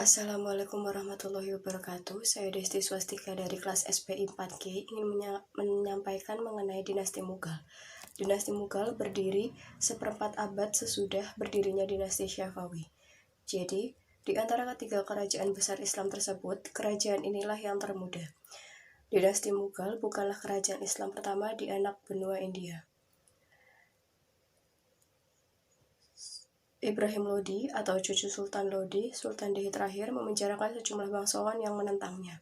Assalamualaikum warahmatullahi wabarakatuh. Saya Desti Swastika dari kelas SPI 4G ingin menyampaikan mengenai dinasti Mughal. Dinasti Mughal berdiri seperempat abad sesudah berdirinya dinasti Syafawi. Jadi, di antara ketiga kerajaan besar Islam tersebut, kerajaan inilah yang termuda. Dinasti Mughal bukanlah kerajaan Islam pertama di anak benua India. Ibrahim Lodi atau cucu Sultan Lodi, Sultan Delhi terakhir, memenjarakan sejumlah bangsawan yang menentangnya.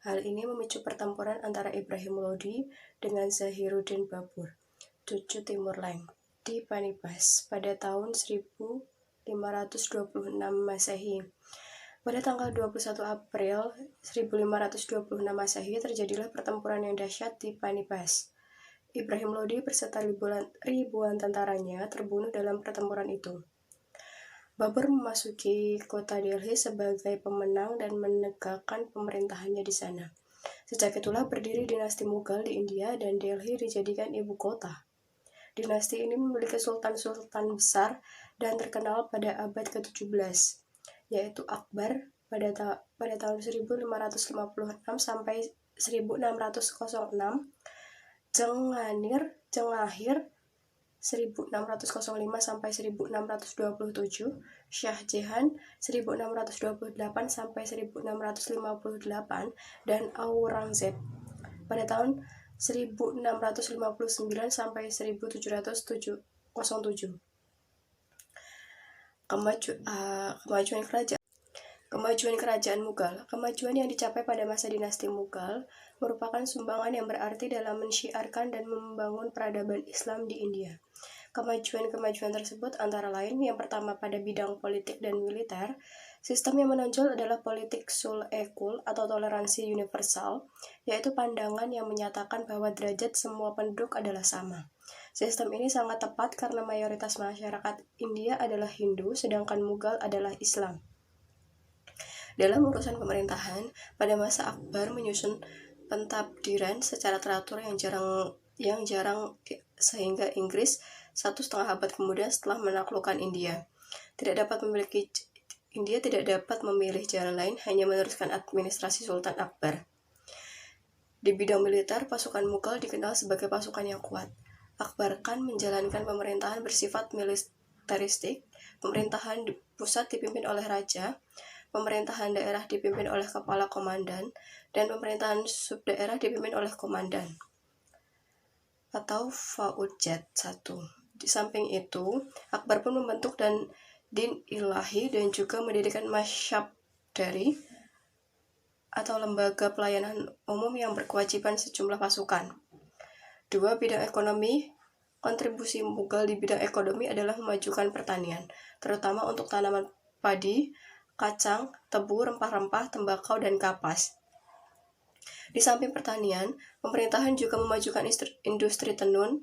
Hal ini memicu pertempuran antara Ibrahim Lodi dengan Zahiruddin Babur, cucu Timur Leng, di Panipas pada tahun 1526 Masehi. Pada tanggal 21 April 1526 Masehi terjadilah pertempuran yang dahsyat di Panipas. Ibrahim Lodi beserta ribuan tentaranya terbunuh dalam pertempuran itu. Babur memasuki kota Delhi sebagai pemenang dan menegakkan pemerintahannya di sana. Sejak itulah berdiri dinasti Mughal di India dan Delhi dijadikan ibu kota. Dinasti ini memiliki sultan-sultan besar dan terkenal pada abad ke-17, yaitu Akbar pada tahun 1556 sampai 1606, Jahangir 1605 sampai 1627, Shah Jahan 1628 sampai 1658, dan Aurangzeb pada tahun 1659 sampai 1707. Kemajuan kerajaan Mughal. Kemajuan yang dicapai pada masa dinasti Mughal merupakan sumbangan yang berarti dalam mensyiarkan dan membangun peradaban Islam di India. Kemajuan tersebut antara lain, yang pertama pada bidang politik dan militer. Sistem yang menonjol adalah politik sul-e-kul atau toleransi universal, yaitu pandangan yang menyatakan bahwa derajat semua penduduk adalah sama. Sistem ini sangat tepat karena mayoritas masyarakat India adalah Hindu, sedangkan Mughal adalah Islam. Dalam urusan pemerintahan, pada masa Akbar menyusun pentadbiran secara teratur yang jarang sehingga Inggris 1,5 abad kemudian setelah menaklukkan India tidak dapat memilih jalan lain, hanya meneruskan administrasi Sultan Akbar. Di bidang militer, pasukan Mughal dikenal sebagai pasukan yang kuat. Akbar Khan menjalankan pemerintahan bersifat militeristik. Pemerintahan pusat dipimpin oleh raja, pemerintahan daerah dipimpin oleh kepala komandan, dan pemerintahan subdaerah dipimpin oleh komandan atau Faujat 1. Di samping itu, Akbar pun membentuk din ilahi dan juga mendirikan masyabdari atau lembaga pelayanan umum yang berkewajiban sejumlah pasukan. 2. Bidang ekonomi. Kontribusi Mughal di bidang ekonomi adalah memajukan pertanian, terutama untuk tanaman padi, kacang, tebu, rempah-rempah, tembakau, dan kapas. Di samping pertanian, pemerintahan juga memajukan industri tenun,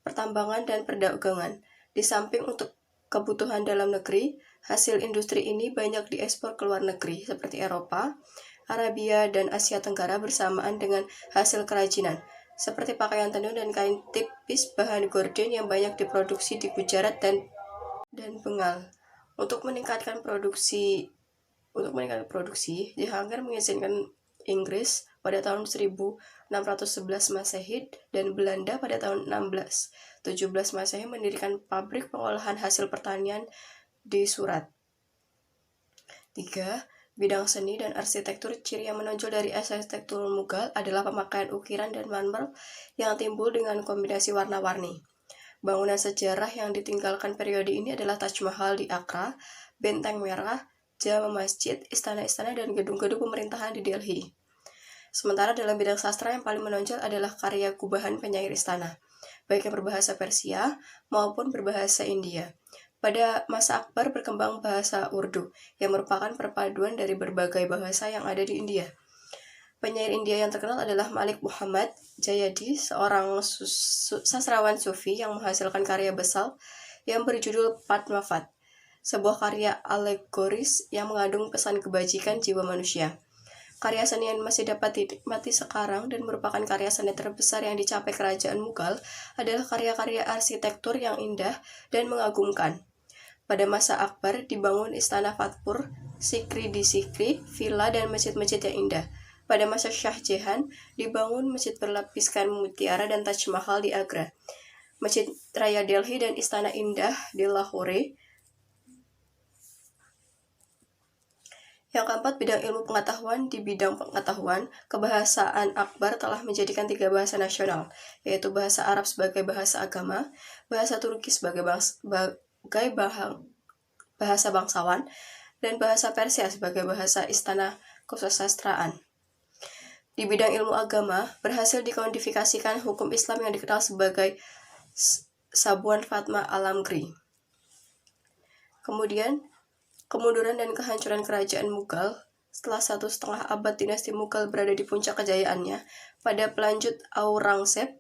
pertambangan, dan perdagangan. Di samping untuk kebutuhan dalam negeri, hasil industri ini banyak diekspor ke luar negeri seperti Eropa, Arabia, dan Asia Tenggara bersamaan dengan hasil kerajinan seperti pakaian tenun dan kain tipis bahan gorden yang banyak diproduksi di Gujarat dan Bengal. Untuk meningkatkan produksi, Jahangir mengizinkan Inggris pada tahun 1611 Masehi dan Belanda pada tahun 1617 Masehi mendirikan pabrik pengolahan hasil pertanian di Surat. 3. Bidang seni dan arsitektur. Ciri yang menonjol dari arsitektur Mughal adalah pemakaian ukiran dan marmer yang timbul dengan kombinasi warna-warni. Bangunan sejarah yang ditinggalkan periode ini adalah Taj Mahal di Agra, Benteng Merah, Jama Masjid, istana-istana, dan gedung-gedung pemerintahan di Delhi. Sementara dalam bidang sastra yang paling menonjol adalah karya gubahan penyair istana, baik yang berbahasa Persia maupun berbahasa India. Pada masa Akbar berkembang bahasa Urdu, yang merupakan perpaduan dari berbagai bahasa yang ada di India. Penyair India yang terkenal adalah Malik Muhammad Jayadi, seorang sastrawan Sufi yang menghasilkan karya besar yang berjudul Padmavat, sebuah karya alegoris yang mengandung pesan kebajikan jiwa manusia. Karya seni yang masih dapat dinikmati sekarang dan merupakan karya seni terbesar yang dicapai kerajaan Mughal adalah karya-karya arsitektur yang indah dan mengagumkan. Pada masa Akbar dibangun istana Fatpur, Sikri di Sikri, villa dan masjid-masjid yang indah. Pada masa Shah Jahan dibangun masjid berlapiskan mutiara dan Taj Mahal di Agra. Masjid Raya Delhi dan Istana Indah di Lahore. Yang keempat, bidang ilmu pengetahuan. Di bidang pengetahuan, kebahasaan Akbar telah menjadikan 3 bahasa nasional, yaitu bahasa Arab sebagai bahasa agama, bahasa Turki sebagai bahasa bangsawan, dan bahasa Persia sebagai bahasa istana kesusastraan. Di bidang ilmu agama, berhasil dikodifikasikan hukum Islam yang dikenal sebagai Sabuan Fatma Alamgri. Kemudian, kemunduran dan kehancuran kerajaan Mughal. Setelah 1,5 abad dinasti Mughal berada di puncak kejayaannya, pada pelanjut Aurangzeb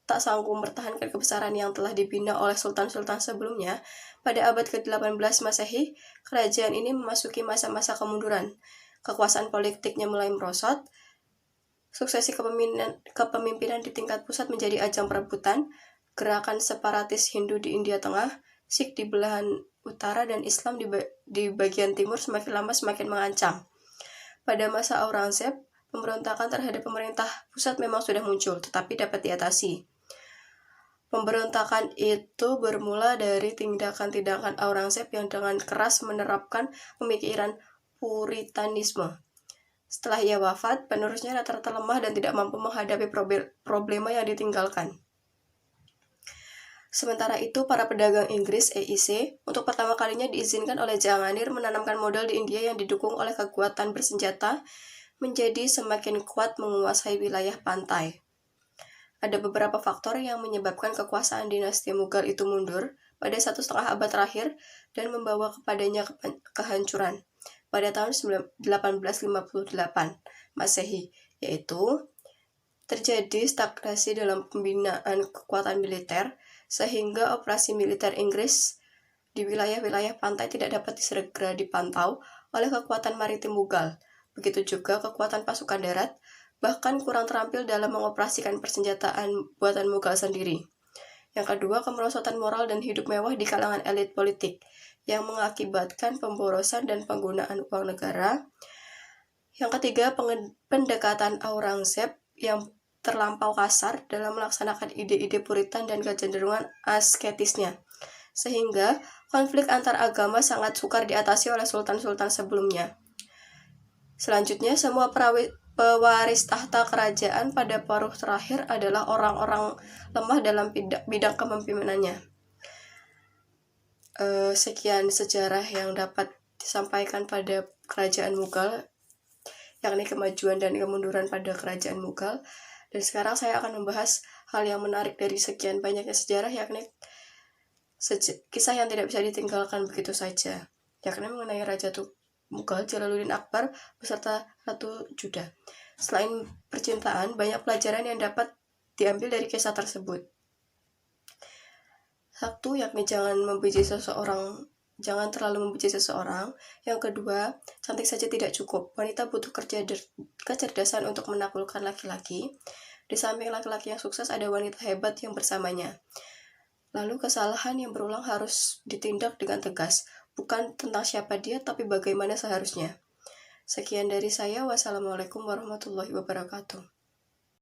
tak sanggup mempertahankan kebesaran yang telah dibina oleh sultan-sultan sebelumnya. Pada abad ke-18 Masehi, kerajaan ini memasuki masa-masa kemunduran. Kekuasaan politiknya mulai merosot. Suksesi kepemimpinan di tingkat pusat menjadi ajang perebutan. Gerakan separatis Hindu di India Tengah, Sikh di belahan utara, dan Islam di bagian timur semakin lama semakin mengancam. Pada masa Aurangzeb, pemberontakan terhadap pemerintah pusat memang sudah muncul, tetapi dapat diatasi. Pemberontakan itu bermula dari tindakan-tindakan Aurangzeb yang dengan keras menerapkan pemikiran Puritanisme. Setelah ia wafat, penerusnya rata-rata lemah dan tidak mampu menghadapi problema yang ditinggalkan. Sementara itu, para pedagang Inggris (EIC) untuk pertama kalinya diizinkan oleh Jahangir menanamkan modal di India yang didukung oleh kekuatan bersenjata menjadi semakin kuat menguasai wilayah pantai. Ada beberapa faktor yang menyebabkan kekuasaan dinasti Mughal itu mundur pada 1,5 abad terakhir dan membawa kepadanya kehancuran pada tahun 1858 Masehi, yaitu terjadi stagnasi dalam pembinaan kekuatan militer, sehingga operasi militer Inggris di wilayah-wilayah pantai tidak dapat segera dipantau oleh kekuatan maritim Mughal. Begitu juga kekuatan pasukan darat, bahkan kurang terampil dalam mengoperasikan persenjataan buatan Mughal sendiri. Yang kedua, kemerosotan moral dan hidup mewah di kalangan elit politik, yang mengakibatkan pemborosan dan penggunaan uang negara. Yang ketiga, pendekatan Aurangzeb yang terlampau kasar dalam melaksanakan ide-ide Puritan dan kecenderungan asketisnya, sehingga konflik antar agama sangat sukar diatasi oleh sultan-sultan sebelumnya. Selanjutnya, semua pewaris tahta kerajaan pada paruh terakhir adalah orang-orang lemah dalam bidang kepemimpinannya. Sekian sejarah yang dapat disampaikan pada kerajaan Mughal, yakni kemajuan dan kemunduran pada kerajaan Mughal. Dan sekarang saya akan membahas hal yang menarik dari sekian banyaknya sejarah, yakni kisah yang tidak bisa ditinggalkan begitu saja, yakni mengenai Raja Mughal Jalaluddin Akbar beserta Ratu Juda. Selain percintaan, banyak pelajaran yang dapat diambil dari kisah tersebut. Satu, yakni jangan terlalu membenci seseorang. Yang kedua, cantik saja tidak cukup. Wanita butuh kecerdasan untuk menaklukkan laki-laki. Di samping laki-laki yang sukses, ada wanita hebat yang bersamanya. Lalu kesalahan yang berulang harus ditindak dengan tegas. Bukan tentang siapa dia, tapi bagaimana seharusnya. Sekian dari saya. Wassalamualaikum warahmatullahi wabarakatuh.